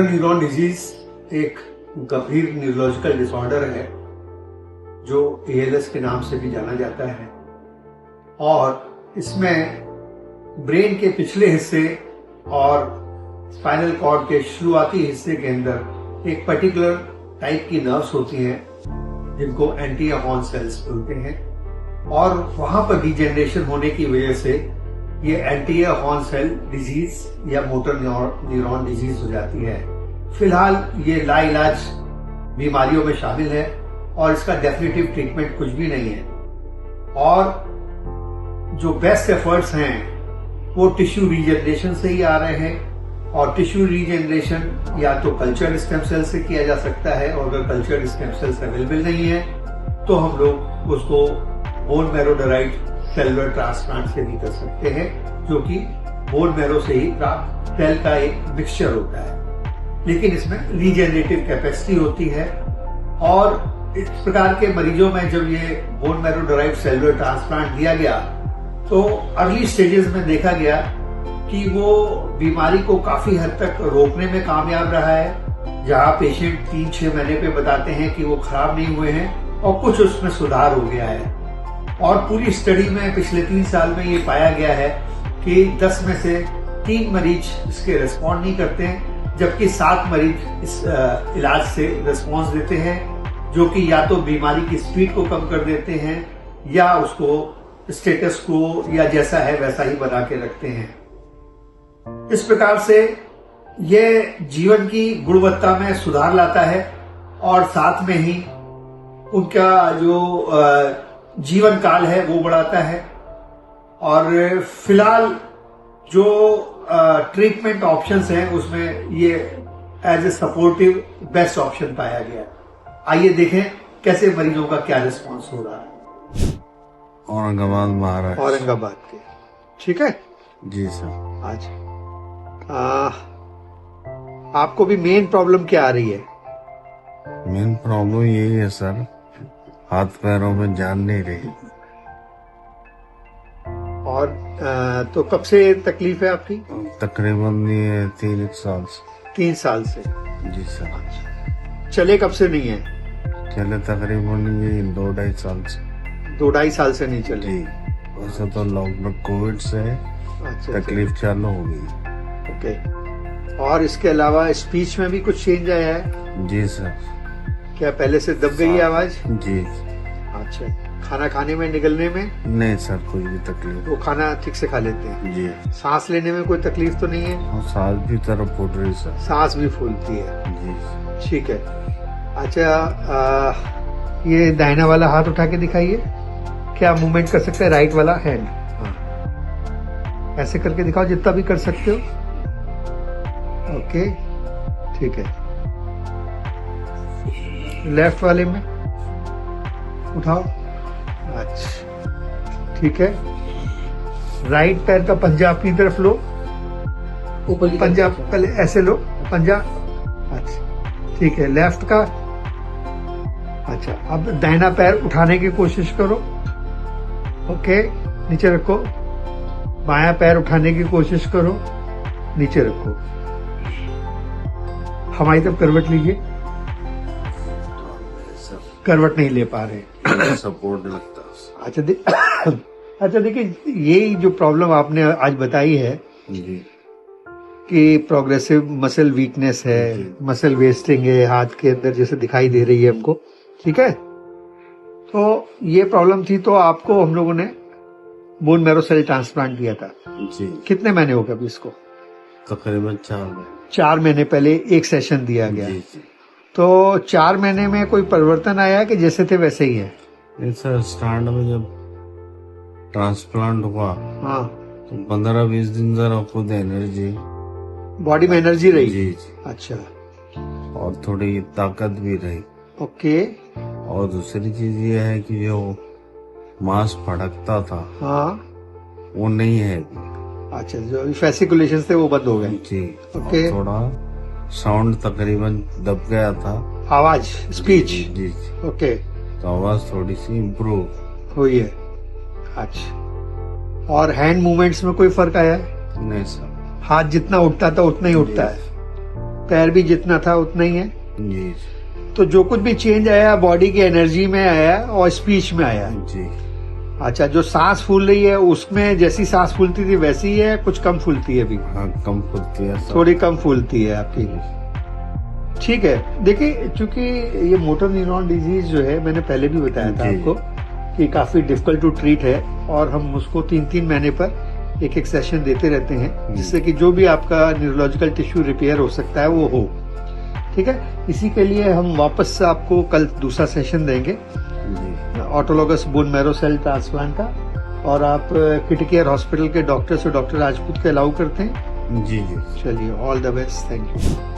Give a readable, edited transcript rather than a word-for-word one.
Motor neuron disease एक गंभीर neurological disorder है जो ALS के नाम से भी जाना जाता है और इसमें ब्रेन के पिछले हिस्से और स्पाइनल कॉर्ड के शुरुआती हिस्से के अंदर एक पर्टिकुलर टाइप की नर्व्स होती हैं जिनको एंटीरियर हॉर्न सेल्स बोलते हैं और वहां पर डिजेनरेशन होने की वजह से ये एंटीरियर हॉर्न सेल डिजीज या मोटर न्यूरॉन डिजीज हो जाती है। फिलहाल ये लाइलाज बीमारियों में शामिल है और इसका डेफिनेटिव ट्रीटमेंट कुछ भी नहीं है और जो बेस्ट एफर्ट्स हैं वो टिश्यू रीजनरेशन से ही आ रहे हैं और टिश्यू रीजनरेशन या तो कल्चर्ड स्टेम सेल से किया जा सकता है और अगर कल्चर्ड स्टेम सेल्स अवेलेबल नहीं है तो हम लोग उसको bone marrow derived cellular transplant से भी कर सकते हैं जो कि बोन मैरो से ही प्राप्त सेल का एक मिक्सचर होता है, लेकिन इसमें रीजेनरेटिव कैपेसिटी होती है और इस प्रकार के मरीजों में जब ये bone marrow derived cellular transplant दिया गया तो अर्ली स्टेजेस में देखा गया कि वो बीमारी को काफी हद तक रोकने में कामयाब रहा है। जहां पेशेंट 3-6 महीने पे बताते हैं कि वो खराब नहीं हुए हैं और कुछ उसमें सुधार हो गया है और पूरी स्टडी में पिछले 3 साल में ये पाया गया है कि 10 में से 3 मरीज इसके रेस्पॉन्ड नहीं करते हैं जबकि 7 मरीज इस इलाज से रेस्पॉन्स देते हैं जो कि या तो बीमारी की स्पीड को कम कर देते हैं या उसको स्टेटस को या जैसा है वैसा ही बना के रखते हैं। इस प्रकार से ये जीवन की गुणवत्ता में सुधार लाता है और साथ में ही उनका जो जीवन काल है वो बढ़ाता है और फिलहाल जो ट्रीटमेंट ऑप्शंस हैं उसमें ये as a supportive best option पाया गया। आइए देखें कैसे मरीजों का क्या रिस्पांस हो रहा है। औरंगाबाद महाराष्ट्र। औरंगाबाद के, ठीक है जी सर। आज आपको भी मेन प्रॉब्लम क्या आ रही है? मेन प्रॉब्लम यही है सर, हाथ पैरों में जान नहीं रही। और तो कब से तकलीफ है आपकी? तकरीबन ये 3 साल से। 3 साल से? जी सर। चले कब से नहीं है? चले तकरीबन ये 2-2.5 साल से। 2-2.5 साल से नहीं चले? जी। वैसे तो लॉकडाउन कोविड से तकलीफ चालू हो गई। ओके। और इसके अलावा स्पीच में भी कुछ चेंज आया है? जी सर। क्या पहले से दब गई है आवाज? जी। अच्छा, खाना खाने में निगलने में? नहीं सर, कोई भी तकलीफ। वो खाना ठीक से खा लेते हैं? जी। सांस लेने में कोई तकलीफ तो नहीं है? और सांस भी तरफ फूट रही सर। सांस भी फूलती है? जी। ठीक है। अच्छा, ये दाहिना वाला हाथ उठा के दिखाइए। क्या मूवमेंट कर सकते हैं? राइट वाला हैंड, हाँ ऐसे करके दिखाओ जितना भी कर सकते हो। ओके, ठीक है। लेफ्ट वाले में उठाओ। अच्छा, ठीक है। राइट पैर का पंजा अपनी तरफ लो, ऊपर पंजा पहले ऐसे लो, पंजा। अच्छा, ठीक है। लेफ्ट का। अच्छा, अब दाहिना पैर उठाने की कोशिश करो। ओके, नीचे रखो। बायां पैर उठाने की कोशिश करो, नीचे रखो। हमारी तरफ करवट लीजिए। करवट नहीं ले पा रहे, सपोर्ट लगता है। अच्छा देखिए, यही जो प्रॉब्लम आपने आज बताई है जी कि प्रोग्रेसिव मसल वीकनेस है, मसल वेस्टिंग है हाथ के अंदर जैसे दिखाई दे रही है हमको, ठीक है। तो ये प्रॉब्लम थी तो आपको हम लोगों ने बोन मैरो सेल ट्रांसप्लांट दिया था। जी। कितने महीने हो गए अभी इसको? तकरीबन 4 महीने। 4 महीने पहले एक सेशन दिया गया। जी जी। तो 4 महीने में कोई परिवर्तन आया कि जैसे थे वैसे ही है? सर स्टार्ट में जब ट्रांसप्लांट हुआ हाँ, तो 15-20 दिन जरा खुद एनर्जी, बॉडी में एनर्जी रही? जी जी। अच्छा, और थोड़ी ताकत भी रही। ओके। और दूसरी चीज ये है कि जो मांस फड़कता था हाँ, वो नहीं है। अच्छा, जो फेसिकुलेशन थे वो बंद हो गए? जी। ओके। और थोड़ा साउंड तकरीबन दब गया था, आवाज, स्पीच। जी जी। ओके, तो आवाज थोड़ी सी इम्प्रूव हुई है। अच्छा, और हैंड मूवमेंट्स में कोई फर्क आया है? नहीं सर। हाथ जितना उठता था उतना ही उठता है? पैर भी जितना था उतना ही है। जी तो जो कुछ भी चेंज आया बॉडी की एनर्जी में आया और स्पीच में आया। जी। अच्छा, जो सांस फूल रही है उसमें जैसी सांस फूलती थी वैसी ही है, कुछ कम फूलती है अभी? हाँ, कम फूलती है सर। थोड़ी कम फूलती है आपकी। ठीक है। देखिए, चूंकि ये मोटर न्यूरॉन डिजीज जो है, मैंने पहले भी बताया था जी। आपको कि काफी डिफिकल्ट टू ट्रीट है, और हम उसको 3-3 महीने पर एक सेशन देते रहते हैं, जिससे कि जो भी आपका न्यूरोलॉजिकल टिश्यू रिपेयर हो सकता है वो हो। ठीक है। इसी के लिए हम वापस से आपको कल दूसरा सेशन देंगे जी। Autologous bone marrow cell transplant का, और आप क्रिटिकल केयर हॉस्पिटल के डॉक्टर से डॉक्टर राजपूत के अलाउ करते हैं? जी जी। चलिए, all the best, thank you.